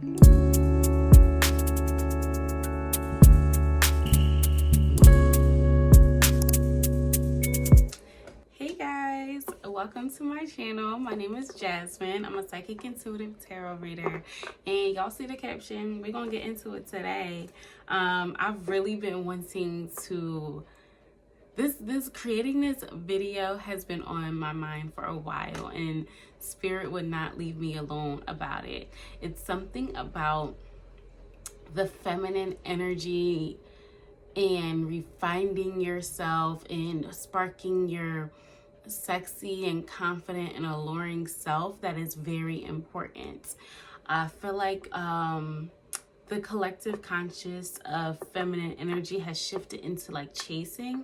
Hey guys, welcome to my channel. My name is Jasmine. I'm a psychic intuitive tarot reader, and y'all see the caption. We're gonna get into it today. I've really been wanting to creating this video has been on my mind for a while, and spirit would not leave me alone about it. It's something about the feminine energy and refining yourself and sparking your sexy and confident and alluring self that is very important. I feel like the collective conscious of feminine energy has shifted into like chasing,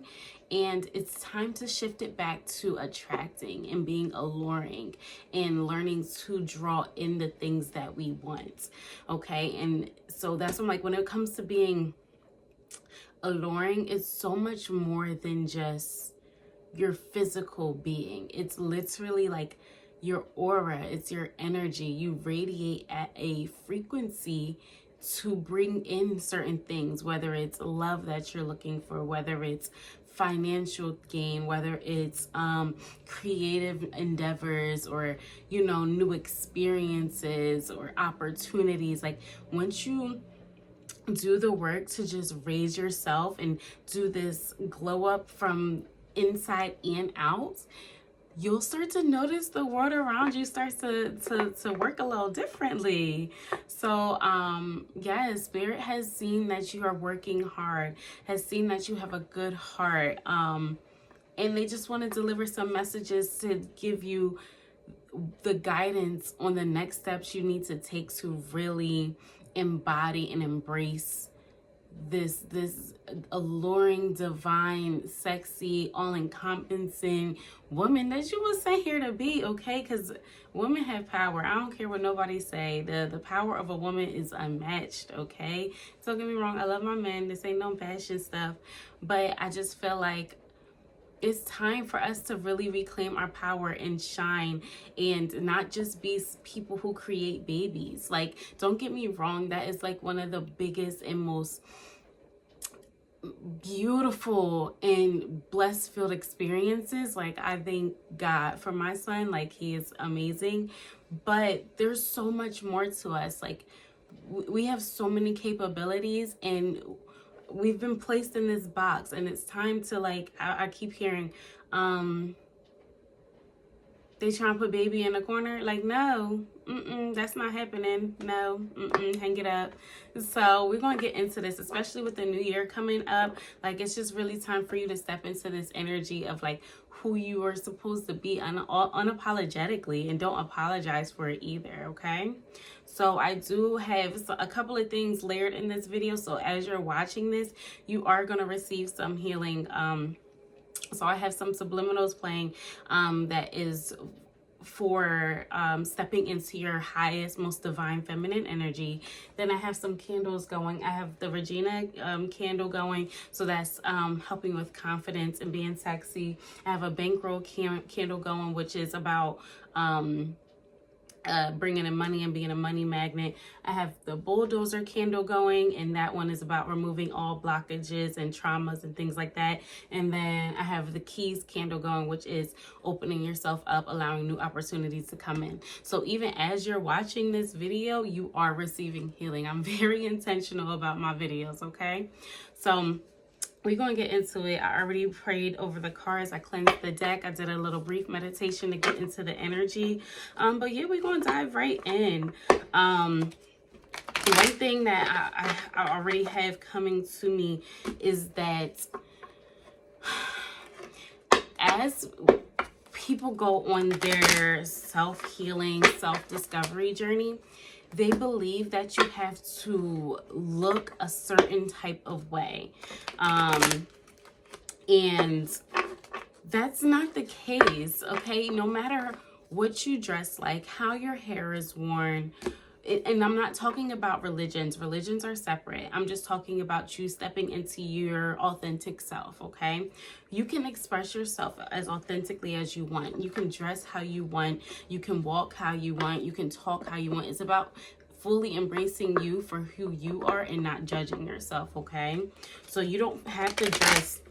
and it's time to shift it back to attracting and being alluring and learning to draw in the things that we want. Okay, and so that's when, like, when it comes to being alluring, it's so much more than just your physical being. It's literally like your aura, it's your energy. You radiate at a frequency to bring in certain things, whether it's love that you're looking for, whether it's financial gain, whether it's creative endeavors, or new experiences or opportunities. Like, once you do the work to just raise yourself and do this glow up from inside and out, you'll start to notice the world around you starts to work a little differently. So yes, spirit has seen that you are working hard, has seen that you have a good heart, and they just want to deliver some messages to give you the guidance on the next steps you need to take to really embody and embrace this alluring, divine, sexy, all-encompassing woman that you were sent here to be. Okay, because women have power. I don't care what nobody say. The power of a woman is unmatched. Okay, don't get me wrong, I love my men. This ain't no passion stuff, but I just feel like it's time for us to really reclaim our power and shine, and not just be people who create babies. Like, don't get me wrong, that is like one of the biggest and most beautiful and blessed filled experiences. Like, I thank God for my son. Like, he is amazing, but there's so much more to us. Like, we have so many capabilities, and we've been placed in this box, and it's time to, like, I keep hearing they trying to put baby in the corner. Like, no, that's not happening. No, hang it up. So we're going to get into this, especially with the new year coming up. Like, it's just really time for you to step into this energy of, like, who you are supposed to be unapologetically, and don't apologize for it either. Okay, so I do have a couple of things layered in this video, so as you're watching this, you are going to receive some healing. So I have some subliminals playing that is for stepping into your highest, most divine feminine energy. Then I have some candles going. I have the Regina candle going, so that's helping with confidence and being sexy. I have a bankroll candle going, which is about bringing in money and being a money magnet. I have the bulldozer candle going, and that one is about removing all blockages and traumas and things like that. And then I have the keys candle going, which is opening yourself up, allowing new opportunities to come in. So even as you're watching this video, you are receiving healing. I'm very intentional about my videos. Okay, so we're going to get into it. I already prayed over the cards. I cleansed the deck. I did a little brief meditation to get into the energy. But yeah, we're going to dive right in. One thing that I already have coming to me is that as people go on their self-healing, self-discovery journey, they believe that you have to look a certain type of way. And that's not the case, okay? No matter what you dress like, how your hair is worn, and I'm not talking about religions. Religions are separate. I'm just talking about you stepping into your authentic self, okay? You can express yourself as authentically as you want. You can dress how you want. You can walk how you want. You can talk how you want. It's about fully embracing you for who you are and not judging yourself, okay? So you don't have to dress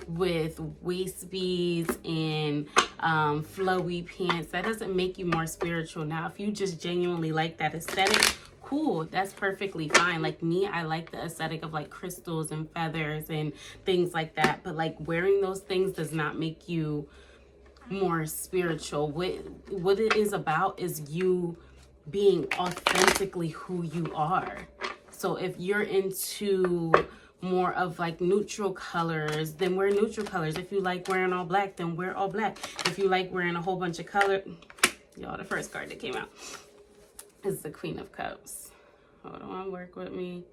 with waist beads and flowy pants. That doesn't make you more spiritual. Now, if you just genuinely like that aesthetic, cool, that's perfectly fine. Like me, I like the aesthetic of like crystals and feathers and things like that, but like wearing those things does not make you more spiritual. What it is about is you being authentically who you are. So if you're into more of like neutral colors, then wear neutral colors. If you like wearing all black, then wear all black. If you like wearing a whole bunch of color, y'all, the first card that came out is the Queen of Cups. Hold on, work with me.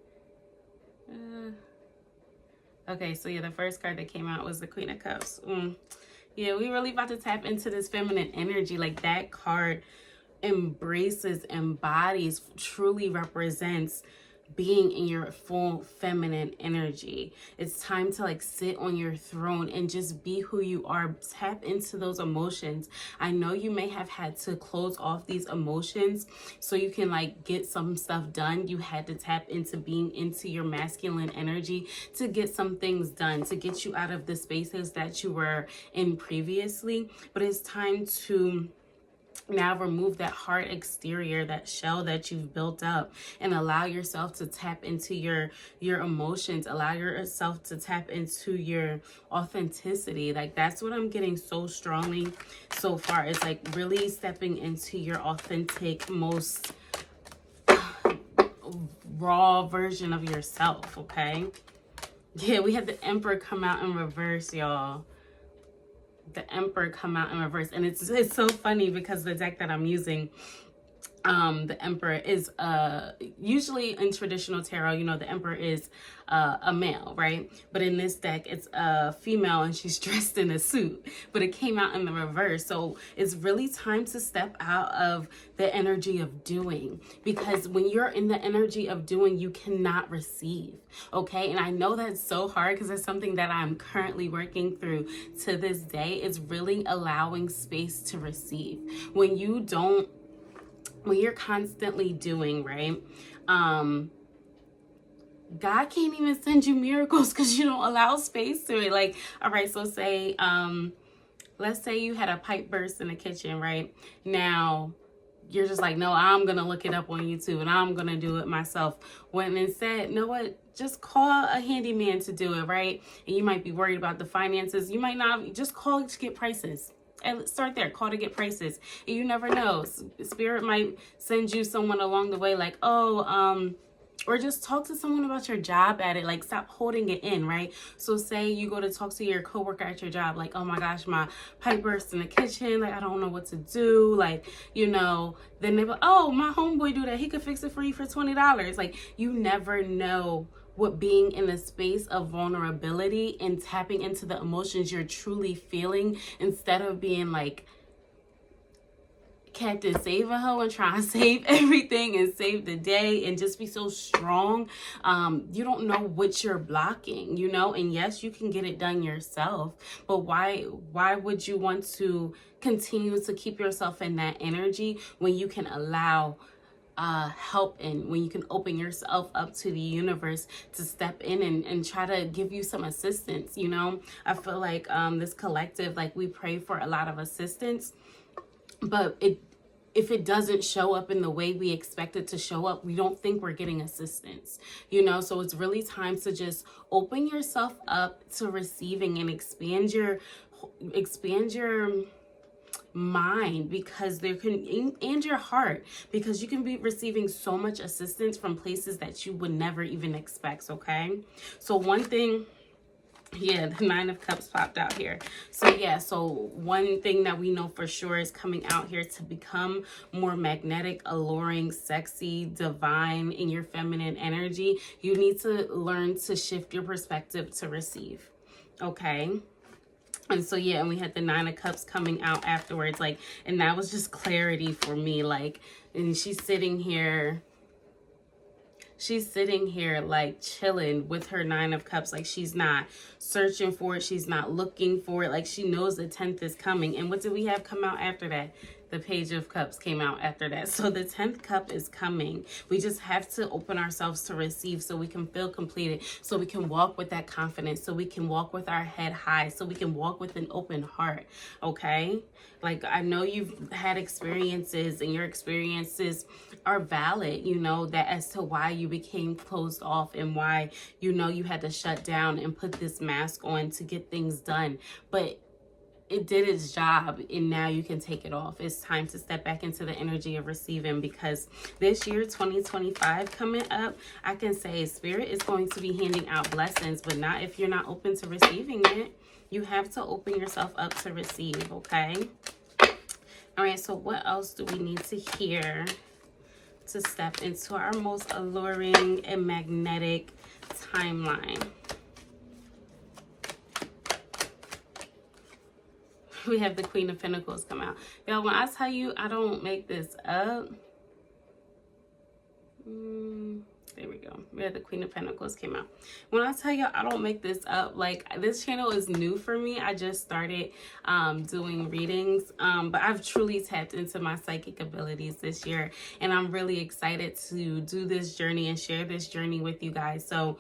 Okay, so yeah, the first card that came out was the Queen of Cups. Yeah, we really about to tap into this feminine energy. Like that card embraces, embodies, truly represents being in your full feminine energy. It's time to like sit on your throne and just be who you are. Tap into those emotions. I know you may have had to close off these emotions so you can like get some stuff done. You had to tap into being into your masculine energy to get some things done, to get you out of the spaces that you were in previously. But it's time to now remove that hard exterior, that shell that you've built up, and allow yourself to tap into your emotions. Allow yourself to tap into your authenticity. Like that's what I'm getting so strongly so far, is like really stepping into your authentic, most raw version of yourself. Okay, yeah, we had the Emperor come out in reverse, y'all. The Emperor come out in reverse, and it's so funny because the deck that I'm using, the Emperor is usually in traditional tarot, you know, the Emperor is a male, right? But in this deck it's a female and she's dressed in a suit, but it came out in the reverse. So it's really time to step out of the energy of doing, because when you're in the energy of doing, you cannot receive. Okay, and I know that's so hard because it's something that I'm currently working through to this day. It's really allowing space to receive. When you're constantly doing, right? God can't even send you miracles because you don't allow space to it. Like, all right, so say, let's say you had a pipe burst in the kitchen, right? Now, you're just like, no, I'm going to look it up on YouTube and I'm going to do it myself. When instead, you know what? Just call a handyman to do it, right? And you might be worried about the finances. You might not. Just call to get prices. And start there. Call to get prices. And you never know. Spirit might send you someone along the way like, or just talk to someone about your job at it. Like, stop holding it in, right? So say you go to talk to your coworker at your job, like, oh my gosh, my pipe burst in the kitchen. Like, I don't know what to do. Like, you know, then they go, oh, my homeboy do that. He could fix it for you for $20. Like, you never know what being in a space of vulnerability and tapping into the emotions you're truly feeling, instead of being like Captain Save-A-Ho and trying to save everything and save the day and just be so strong. You don't know what you're blocking, you know? And yes, you can get it done yourself, but why would you want to continue to keep yourself in that energy when you can allow help in, when you can open yourself up to the universe to step in and try to give you some assistance, you know? I feel like this collective, like, we pray for a lot of assistance, but if it doesn't show up in the way we expect it to show up, we don't think we're getting assistance, you know? So it's really time to just open yourself up to receiving and expand your mind, because and your heart, because you can be receiving so much assistance from places that you would never even expect. Okay, so one thing, yeah, the Nine of Cups popped out here. So yeah, so one thing that we know for sure is coming out here to become more magnetic, alluring, sexy, divine in your feminine energy. You need to learn to shift your perspective to receive. Okay. And so, yeah, and we had the Nine of Cups coming out afterwards, like, and that was just clarity for me, like, and she's sitting here like chilling with her Nine of Cups. Like, she's not searching for it, she's not looking for it, like, she knows the 10th is coming. And what did we have come out after that? the Page of Cups came out after that. So the 10th cup is coming. We just have to open ourselves to receive so we can feel completed, so we can walk with that confidence, so we can walk with our head high, so we can walk with an open heart, okay? Like, I know you've had experiences and your experiences are valid, you know, that as to why you became closed off and why, you know, you had to shut down and put this mask on to get things done. But it did its job, and now you can take it off. It's time to step back into the energy of receiving, because this year 2025 coming up, I can say Spirit is going to be handing out blessings, but not if you're not open to receiving it. You have to open yourself up to receive, okay? All right, so what else do we need to hear to step into our most alluring and magnetic timeline? We have the Queen of Pentacles come out. Y'all, when I tell you I don't make this up, there we go. We have the Queen of Pentacles came out. When I tell you I don't make this up, like, this channel is new for me. I just started doing readings, but I've truly tapped into my psychic abilities this year, and I'm really excited to do this journey and share this journey with you guys. So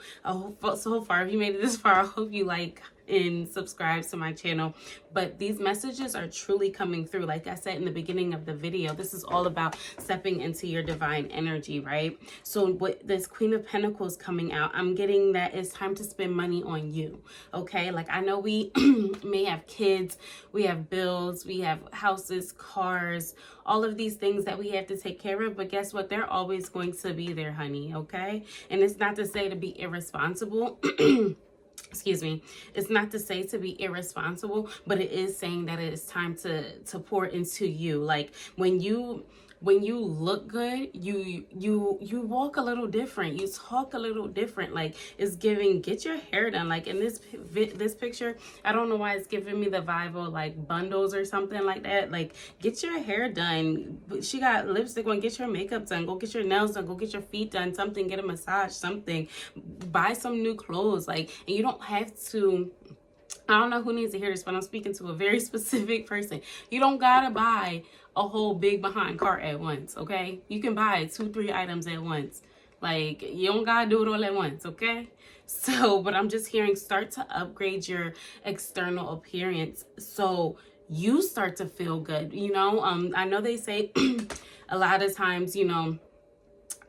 so far, if you made it this far, I hope you like and subscribe to my channel. But these messages are truly coming through. Like I said in the beginning of the video, this is all about stepping into your divine energy, right? So what this Queen of Pentacles coming out, I'm getting that it's time to spend money on you, okay? Like, I know we may have kids, we have bills, we have houses, cars, all of these things that we have to take care of, but guess what? They're always going to be there, honey, okay? And it's not to say to be irresponsible. Excuse me. It's not to say to be irresponsible, but it is saying that it is time to pour into you. Like, when you look good, you walk a little different, you talk a little different. Like, it's giving, get your hair done. Like, in this picture, I don't know why it's giving me the vibe of like bundles or something like that. Like, get your hair done. She got lipstick on, get your makeup done, go get your nails done, go get your feet done, something, get a massage, something, buy some new clothes. Like, and you don't have to, I don't know who needs to hear this, but I'm speaking to a very specific person. You don't gotta buy a whole big behind cart at once, okay? You can buy 2-3 items at once. Like, you don't gotta do it all at once, okay? So, but I'm just hearing, start to upgrade your external appearance so you start to feel good, you know? I know they say a lot of times, you know,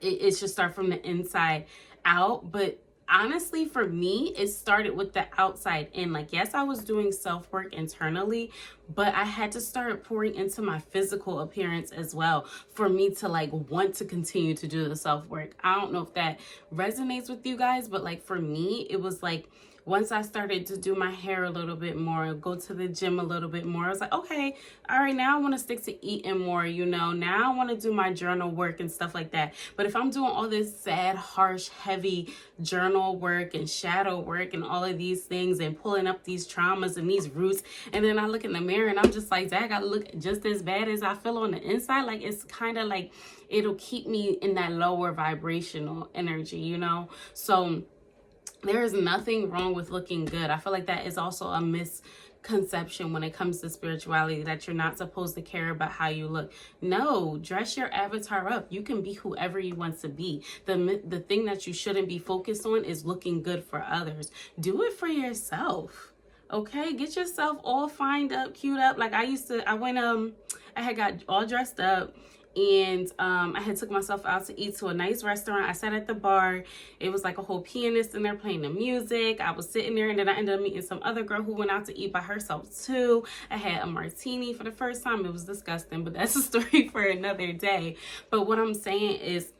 it should start from the inside out, but honestly, for me, it started with the outside in. Like, yes, I was doing self-work internally, but I had to start pouring into my physical appearance as well for me to like want to continue to do the self-work. I don't know if that resonates with you guys, but like, for me, it was like, once I started to do my hair a little bit more, go to the gym a little bit more, I was like, okay, all right, now I want to stick to eating more, you know, now I want to do my journal work and stuff like that. But if I'm doing all this sad, harsh, heavy journal work and shadow work and all of these things and pulling up these traumas and these roots, and then I look in the mirror and I'm just like, Zach, I look just as bad as I feel on the inside. Like, it's kind of like, it'll keep me in that lower vibrational energy, you know? So there is nothing wrong with looking good. I feel like that is also a misconception when it comes to spirituality, that you're not supposed to care about how you look. No, dress your avatar up. You can be whoever you want to be. The thing that you shouldn't be focused on is looking good for others. Do it for yourself. Okay, get yourself all fined up, queued up. Like, I had got all dressed up, and I had took myself out to eat to a nice restaurant. I sat at the bar. It was like a whole pianist in there playing the music. I was sitting there, and then I ended up meeting some other girl who went out to eat by herself too. I had a martini for the first time. It was disgusting, but that's a story for another day. But what I'm saying is,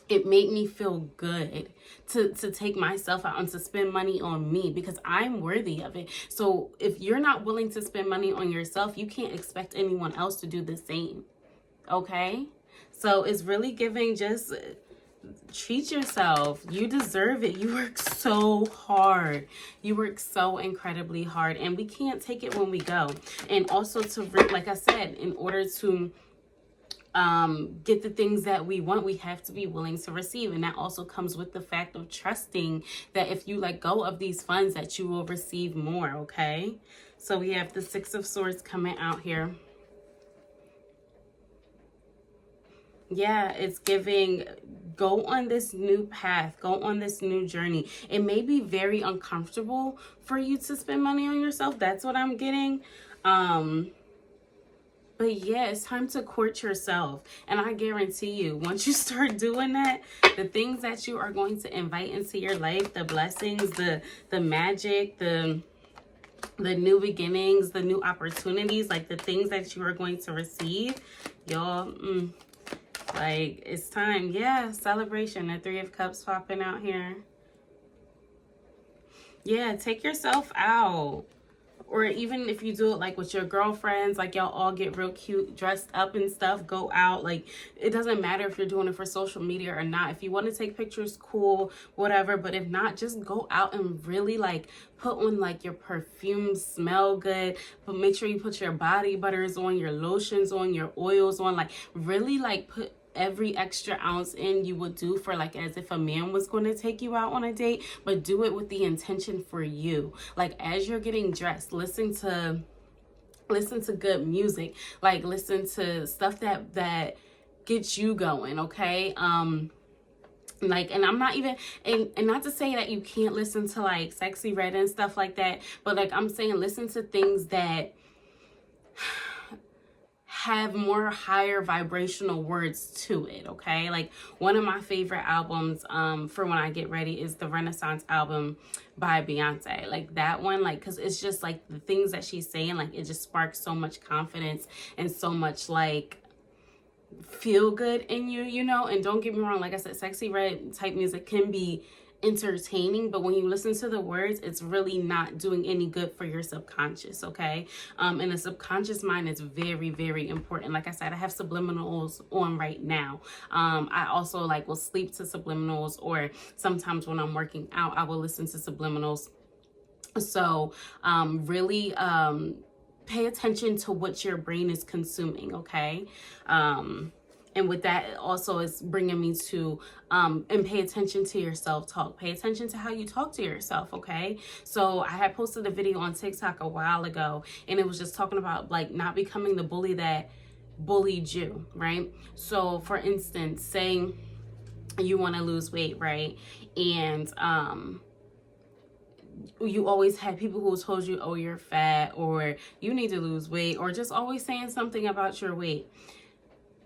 it made me feel good to take myself out and to spend money on me, because I'm worthy of it. So if you're not willing to spend money on yourself, you can't expect anyone else to do the same. Okay? So it's really giving, just treat yourself. You deserve it. You work so hard. You work so incredibly hard, and we can't take it when we go. And also like I said, in order to get the things that we want, we have to be willing to receive. And that also comes with the fact of trusting that if you let go of these funds, that you will receive more. Okay? So we have the Six of Swords coming out here. Yeah, it's giving, go on this new path, go on this new journey. It may be very uncomfortable for you to spend money on yourself. That's what I'm getting. But yeah, it's time to court yourself. And I guarantee you, once you start doing that, the things that you are going to invite into your life, the blessings, the magic, the new beginnings, the new opportunities, like the things that you are going to receive, y'all, like, it's time. Yeah, celebration. The Three of Cups popping out here. Yeah, take yourself out. Or even if you do it like with your girlfriends, like y'all all get real cute, dressed up and stuff, go out. Like, it doesn't matter if you're doing it for social media or not. If you want to take pictures, cool, whatever. But if not, just go out and really like put on like your perfume, smell good. But make sure you put your body butters on, your lotions on, your oils on. Like, really like put every extra ounce in you would do for, like, as if a man was going to take you out on a date, but do it with the intention for you. Like, as you're getting dressed, listen to good music, like listen to stuff that gets you going, okay? Like, and I'm not even, and not to say that you can't listen to like Sexy Red and stuff like that, but like I'm saying, listen to things that have more higher vibrational words to it, okay? Like, one of my favorite albums for when I get ready is the Renaissance album by Beyonce. Like, that one, like, because it's just like the things that she's saying, like, it just sparks so much confidence and so much like feel good in you, you know? And don't get me wrong, like I said, Sexy Red type music can be entertaining, but when you listen to the words, it's really not doing any good for your subconscious, okay? And the subconscious mind is very, very important. Like I said, I have subliminals on right now. I also like will sleep to subliminals, or sometimes when I'm working out, I will listen to subliminals. So really pay attention to what your brain is consuming, okay? And with that, also is bringing me to, and pay attention to your self-talk. Pay attention to how you talk to yourself, okay? So I had posted a video on TikTok a while ago, and it was just talking about, like, not becoming the bully that bullied you, right? So, for instance, saying you want to lose weight, right? And, you always had people who told you, oh, you're fat, or you need to lose weight, or just always saying something about your weight.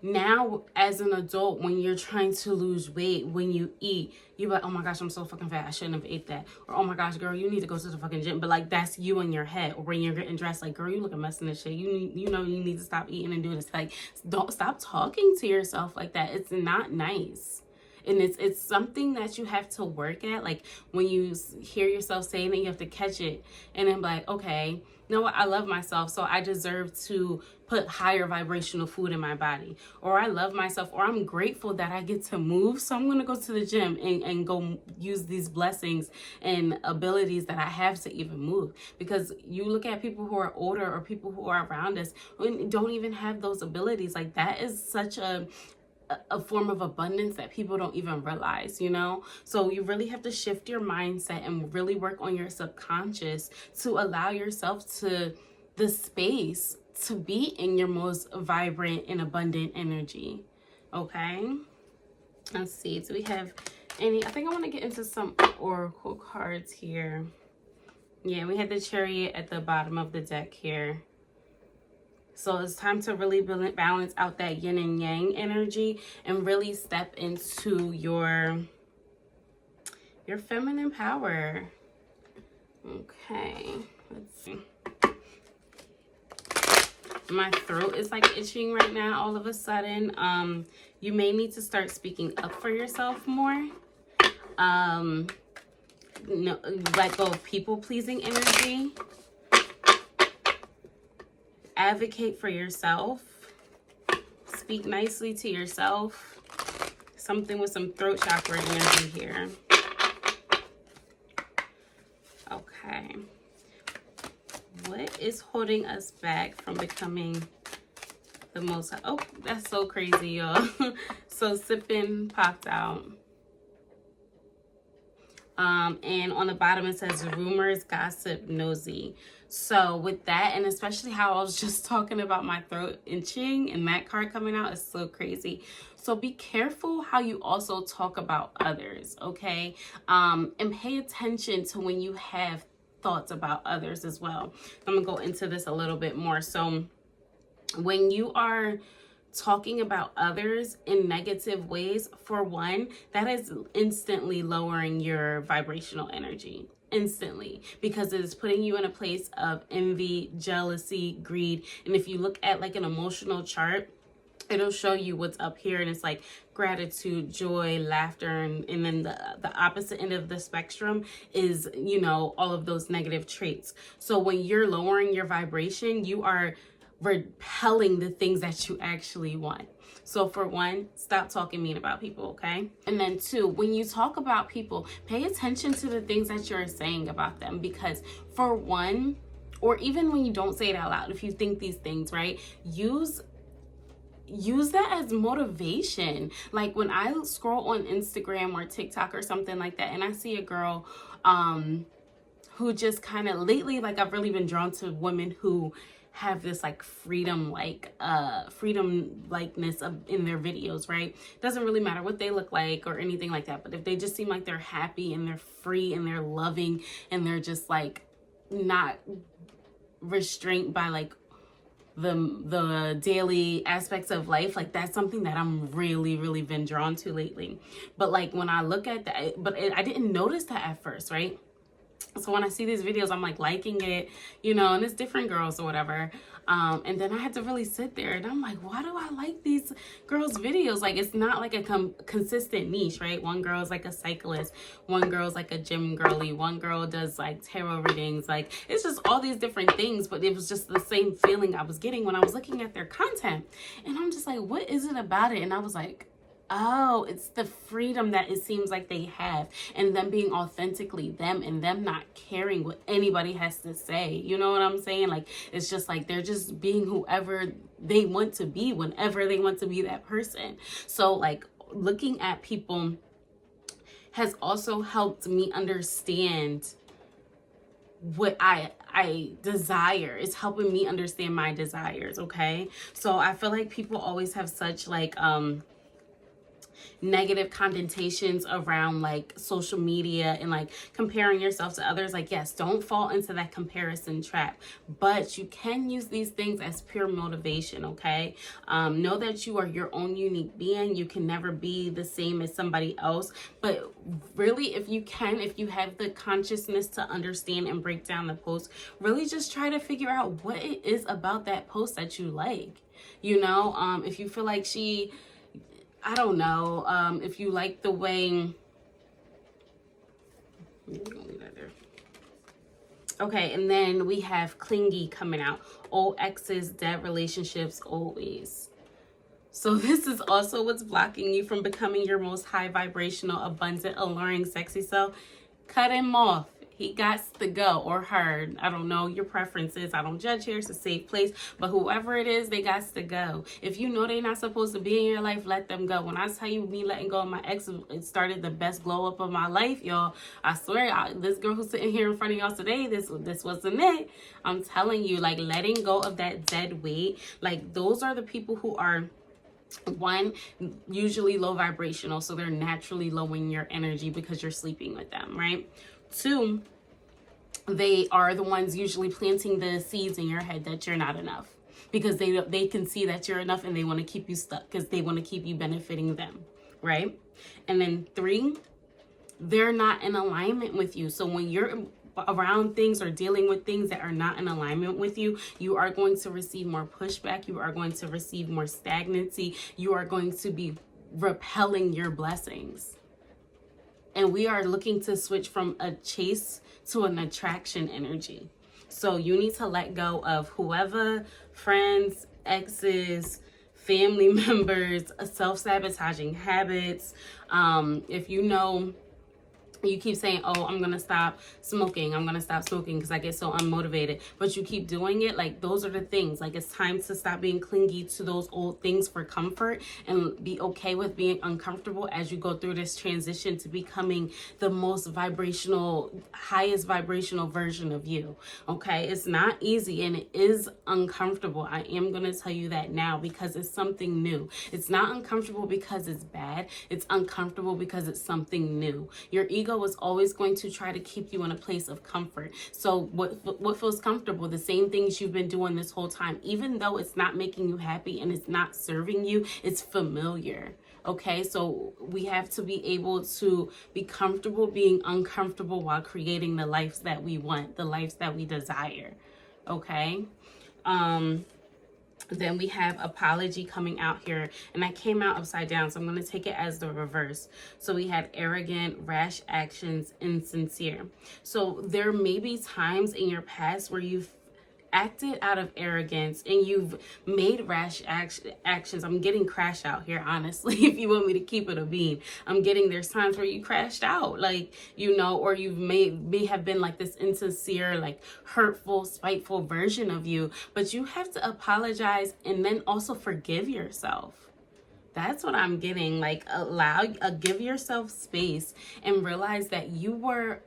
Now, as an adult, when you're trying to lose weight, when you eat, you're like, oh my gosh, I'm so fucking fat, I shouldn't have ate that. Or, oh my gosh, girl, you need to go to the fucking gym. But like, that's you in your head. Or when you're getting dressed, like, girl, you look a mess in this shit. You know you need to stop eating and do this. Like, don't stop talking to yourself like that. It's not nice. And it's something that you have to work at. Like, when you hear yourself saying it, you have to catch it and then be like, okay, you know what? I love myself, so I deserve to put higher vibrational food in my body. Or I love myself, or I'm grateful that I get to move, so I'm going to go to the gym and go use these blessings and abilities that I have to even move. Because you look at people who are older or people who are around us who don't even have those abilities. Like, that is such a form of abundance that people don't even realize, you know? So you really have to shift your mindset and really work on your subconscious to allow yourself to the space to be in your most vibrant and abundant energy, okay? Let's see, do we have any? I think I want to get into some oracle cards here. Yeah, we had the Chariot at the bottom of the deck here. So it's time to really balance out that yin and yang energy and really step into your feminine power. Okay, let's see. My throat is like itching right now all of a sudden. You may need to start speaking up for yourself more. No, let go of people-pleasing energy. Advocate for yourself. Speak nicely to yourself. Something with some throat chakra energy here. Okay. What is holding us back from becoming the most... Oh, that's so crazy, y'all. So sipping popped out. And on the bottom it says rumors, gossip, nosy. So with that, and especially how I was just talking about my throat itching and that card coming out is so crazy. So be careful how you also talk about others, okay? And pay attention to when you have thoughts about others as well. I'm gonna go into this a little bit more. So when you are talking about others in negative ways, for one, that is instantly lowering your vibrational energy. Instantly, because it is putting you in a place of envy, jealousy, greed. And if you look at like an emotional chart, it'll show you what's up here, and it's like gratitude, joy, laughter, and then the opposite end of the spectrum is, you know, all of those negative traits. So when you're lowering your vibration, you are repelling the things that you actually want. So for one, stop talking mean about people, okay? And then two, when you talk about people, pay attention to the things that you're saying about them, because for one, or even when you don't say it out loud, if you think these things, right, use that as motivation. Like when I scroll on Instagram or TikTok or something like that, and I see a girl who just kind of lately, like I've really been drawn to women who have this like freedom likeness in their videos, right? Doesn't really matter what they look like or anything like that, but if they just seem like they're happy and they're free and they're loving and they're just like not restrained by like the daily aspects of life, like that's something that I'm really been drawn to lately. But like when I look at that, I didn't notice that at first, right? So when I see these videos, I'm like liking it, you know, and it's different girls or whatever. And then I had to really sit there and I'm like, why do I like these girls' videos? Like, it's not like a consistent niche, right? One girl's like a cyclist, one girl's like a gym girly, one girl does like tarot readings. Like, it's just all these different things, but it was just the same feeling I was getting when I was looking at their content. And I'm just like, what is it about it? And I was like, oh, it's the freedom that it seems like they have, and them being authentically them, and them not caring what anybody has to say. You know what I'm saying? Like, it's just like they're just being whoever they want to be whenever they want to be that person. So like looking at people has also helped me understand what I desire. It's helping me understand my desires, okay? So I feel like people always have such like negative connotations around like social media and like comparing yourself to others. Like, yes, don't fall into that comparison trap, but you can use these things as pure motivation, okay? Know that you are your own unique being. You can never be the same as somebody else, but really, if you have the consciousness to understand and break down the post, really just try to figure out what it is about that post that you like. You know, if you feel like I don't know, if you like the way, okay, and then we have clingy coming out. Old exes, dead relationships, always. So this is also what's blocking you from becoming your most high vibrational, abundant, alluring, sexy self. Cut him off. He got to go, or her. I don't know your preferences. I don't judge here. It's a safe place. But whoever it is, they got to go. If you know they're not supposed to be in your life, let them go. When I tell you me letting go of my ex, it started the best glow up of my life, y'all. I swear, this girl who's sitting here in front of y'all today, this wasn't it. I'm telling you, like, letting go of that dead weight. Like, those are the people who are, one, usually low vibrational, so they're naturally lowering your energy because you're sleeping with them, right? Two, they are the ones usually planting the seeds in your head that you're not enough, because they can see that you're enough and they want to keep you stuck because they want to keep you benefiting them, right? And then three, they're not in alignment with you. So when you're around things or dealing with things that are not in alignment with you, you are going to receive more pushback. You are going to receive more stagnancy. You are going to be repelling your blessings. And we are looking to switch from a chase to an attraction energy. So you need to let go of whoever, friends, exes, family members, self-sabotaging habits. If you know You keep saying, oh, I'm gonna stop smoking because I get so unmotivated, but you keep doing it. Like, those are the things. Like, it's time to stop being clingy to those old things for comfort and be okay with being uncomfortable as you go through this transition to becoming the most highest vibrational version of you. Okay, it's not easy and it is uncomfortable. I am gonna tell you that now, because it's something new. It's not uncomfortable because it's bad. It's uncomfortable because it's something new. Your ego is always going to try to keep you in a place of comfort. So what feels comfortable? The same things you've been doing this whole time. Even though it's not making you happy and it's not serving you, it's familiar. Okay, so we have to be able to be comfortable being uncomfortable while creating the lives that we want, the lives that we desire. Okay. Then we have apology coming out here, and I came out upside down, so I'm going to take it as the reverse. So we had arrogant, rash actions, insincere. So there may be times in your past where you've acted out of arrogance and you've made rash actions. I'm getting crash out here, honestly. If you want me to keep it a bean, I'm getting, there's times where you crashed out, like, you know, or you've may have been like this insincere, like hurtful, spiteful version of you, but you have to apologize and then also forgive yourself. That's what I'm getting. Like, give yourself space and realize that you were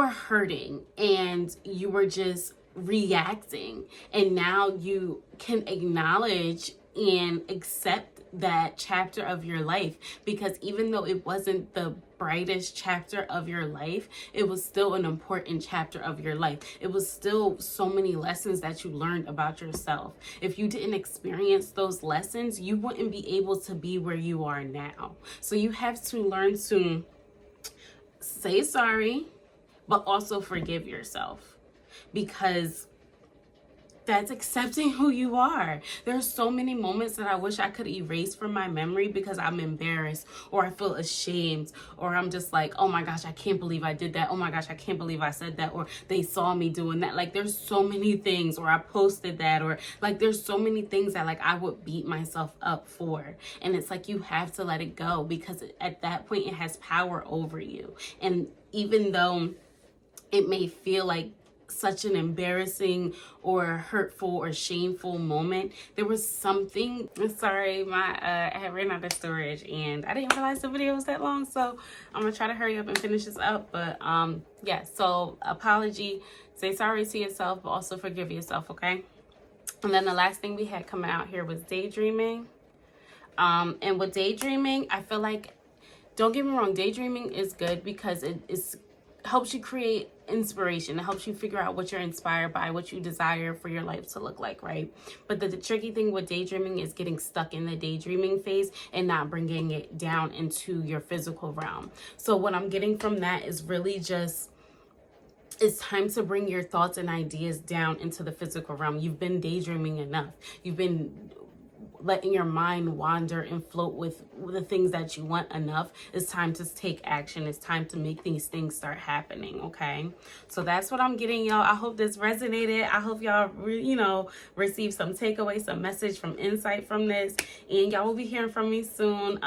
hurting and you were just reacting, and now you can acknowledge and accept that chapter of your life, because even though it wasn't the brightest chapter of your life, it was still an important chapter of your life. It was still so many lessons that you learned about yourself. If you didn't experience those lessons, you wouldn't be able to be where you are now. So you have to learn to say sorry, but also forgive yourself, because that's accepting who you are. There's so many moments that I wish I could erase from my memory because I'm embarrassed, or I feel ashamed, or I'm just like, oh my gosh, I can't believe I did that. Oh my gosh, I can't believe I said that, or they saw me doing that. Like, there's so many things, or I posted that, or like, there's so many things that like I would beat myself up for. And it's like, you have to let it go, because at that point it has power over you. And even though it may feel like such an embarrassing or hurtful or shameful moment, there was something. Sorry, I had ran out of storage and I didn't realize the video was that long, so I'm gonna try to hurry up and finish this up. But yeah, so apology, say sorry to yourself, but also forgive yourself. Okay. And then the last thing we had coming out here was daydreaming. And with daydreaming, I feel like, don't get me wrong, daydreaming is good because it helps you create inspiration. It helps you figure out what you're inspired by, what you desire for your life to look like, right? But the tricky thing with daydreaming is getting stuck in the daydreaming phase and not bringing it down into your physical realm. So what I'm getting from that is really just, it's time to bring your thoughts and ideas down into the physical realm. You've been daydreaming enough. You've been letting your mind wander and float with the things that you want enough. It's time to take action. It's time to make these things start happening. Okay, so that's what I'm getting, y'all. I hope this resonated. I hope y'all receive some takeaway, some message, from insight from this, and y'all will be hearing from me soon.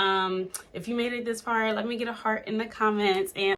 If you made it this far, let me get a heart in the comments. And